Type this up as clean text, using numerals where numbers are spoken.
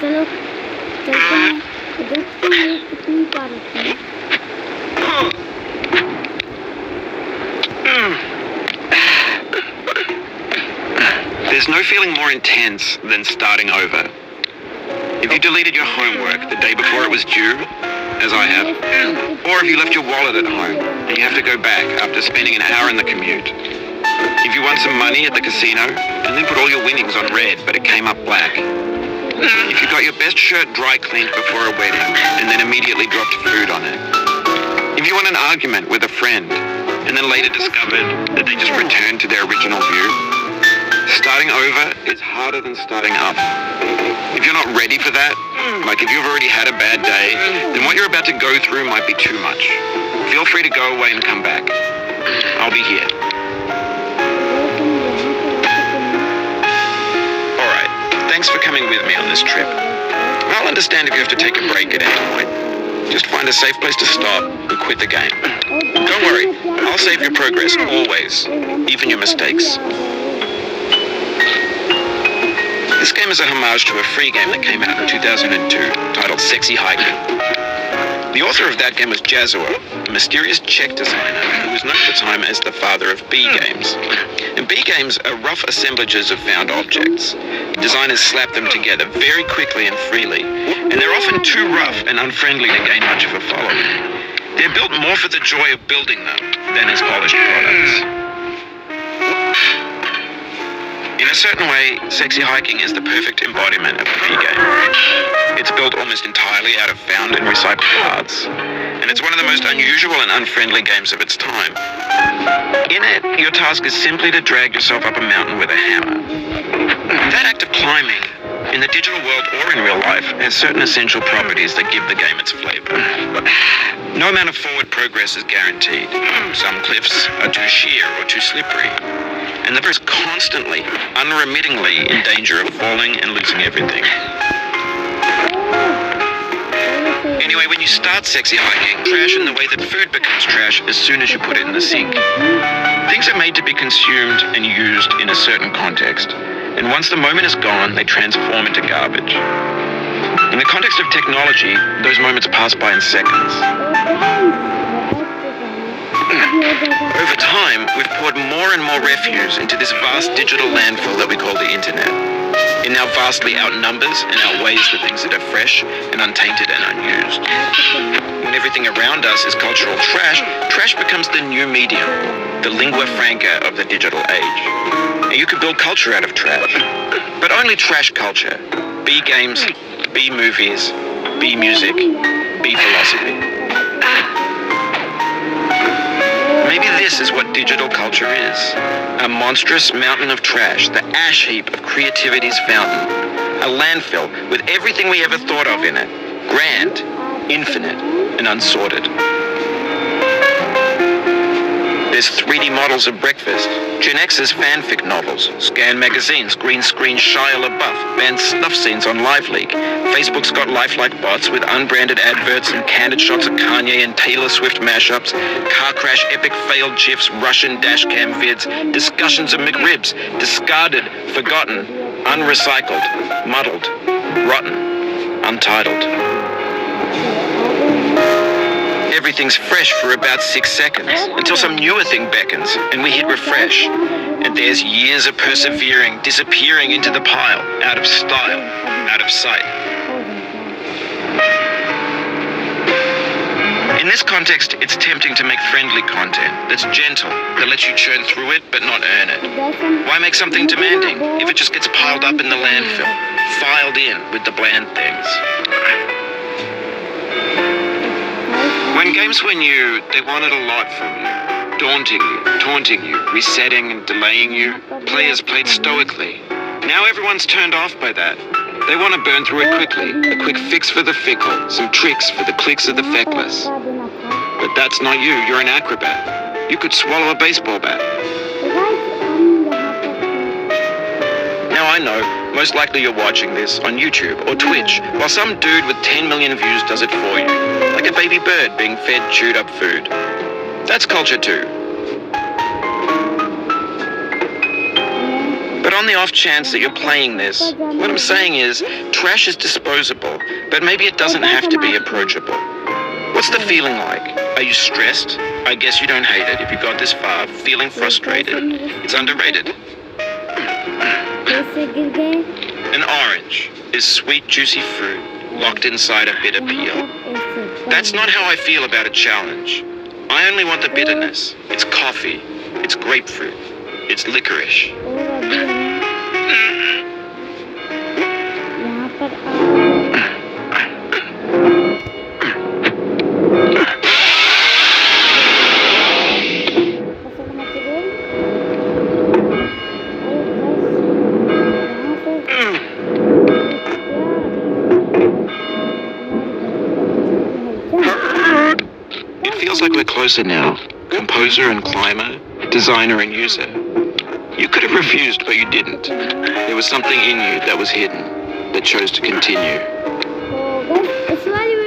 चलो चलते हैं, देखते हैं कितनी पार होती है। There's no feeling more intense than starting over. If you deleted your homework the day before it was due, as I have, or if you left your wallet at home and you have to go back after spending an hour in the commute. If you won some money at the casino and then put all your winnings on red but it came up black. If you got your best shirt dry cleaned before a wedding and then immediately dropped food on it. If you won an argument with a friend and then later discovered that they just returned to their original view. Starting over is harder than starting up. If you're not ready for that, like if you've already had a bad day, then what you're about to go through might be too much. Feel free to go away and come back. I'll be here. Alright, thanks for coming with me on this trip. I'll understand if you have to take a break at any point. Just find a safe place to stop and quit the game. Don't worry, I'll save your progress always, even your mistakes. This game is a homage to a free game that came out in 2002 titled Sexy Hiking. The author of that game was Jazua, a mysterious Czech designer who was known at the time as the father of B games. And B games are rough assemblages of found objects. Designers slap them together very quickly and freely, and they're often too rough and unfriendly to gain much of a following. They're built more for the joy of building them than as polished products. In a certain way, Sexy Hiking is the perfect embodiment of a B game. It's built almost entirely out of found and recycled parts, and it's one of the most unusual and unfriendly games of its time. In it, your task is simply to drag yourself up a mountain with a hammer. That act of climbing, in the digital world or in real life, has certain essential properties that give the game its flavor. No amount of forward progress is guaranteed. Some cliffs are too sheer or too slippery. And the person is constantly, unremittingly in danger of falling and losing everything. Anyway, when you start Sexy Hiking, trash in the way that food becomes trash as soon as you put it in the sink. Things are made to be consumed and used in a certain context. And once the moment is gone, they transform into garbage. In the context of technology, those moments pass by in seconds. Over time, we've poured more and more refuse into this vast digital landfill that we call the internet. It now vastly outnumbers and outweighs the things that are fresh and untainted and unused. When everything around us is cultural trash, trash becomes the new medium, the lingua franca of the digital age. And you can build culture out of trash, but only trash culture. B games, B movies, B music, B philosophy. Maybe this is what digital culture is. A monstrous mountain of trash, the ash heap of creativity's fountain. A landfill with everything we ever thought of in it. Grand, infinite, and unsorted. There's 3D models of breakfast, Gen X's fanfic novels, Scan magazines, green screen Shia LaBeouf, banned snuff scenes on LiveLeak. Facebook's got lifelike bots with unbranded adverts and candid shots of Kanye and Taylor Swift mashups, car crash epic failed GIFs, Russian dashcam vids, discussions of McRibs, discarded, forgotten, unrecycled, muddled, rotten, untitled. Everything's fresh for about 6 seconds, until some newer thing beckons, and we hit refresh. And there's years of persevering, disappearing into the pile, out of style, out of sight. In this context, it's tempting to make friendly content that's gentle, that lets you churn through it but not earn it. Why make something demanding if it just gets piled up in the landfill, filed in with the bland things? When games were new, they wanted a lot from you. Daunting you, taunting you, resetting and delaying you. Players played stoically. Now everyone's turned off by that. They want to burn through it quickly. A quick fix for the fickle, some tricks for the clicks of the feckless. But that's not you, you're an acrobat. You could swallow a baseball bat. Now I know, most likely you're watching this on YouTube or Twitch, while some dude with 10 million views does it for you. Like a baby bird being fed chewed up food. That's culture too. But on the off chance that you're playing this, what I'm saying is, trash is disposable, but maybe it doesn't have to be approachable. What's the feeling like? Are you stressed? I guess you don't hate it if you got this far. Feeling frustrated? It's underrated. कैसे गिर गए? An orange is sweet, juicy fruit locked inside a bitter peel. That's not how I feel about a challenge. I only want the bitterness. It's coffee. It's grapefruit. It's licorice. और अभी हम यहाँ पर It feels like we're closer now. Composer and climber, designer and user. You could have refused, but you didn't. There was something in you that was hidden, that chose to continue. तो बस इस वाली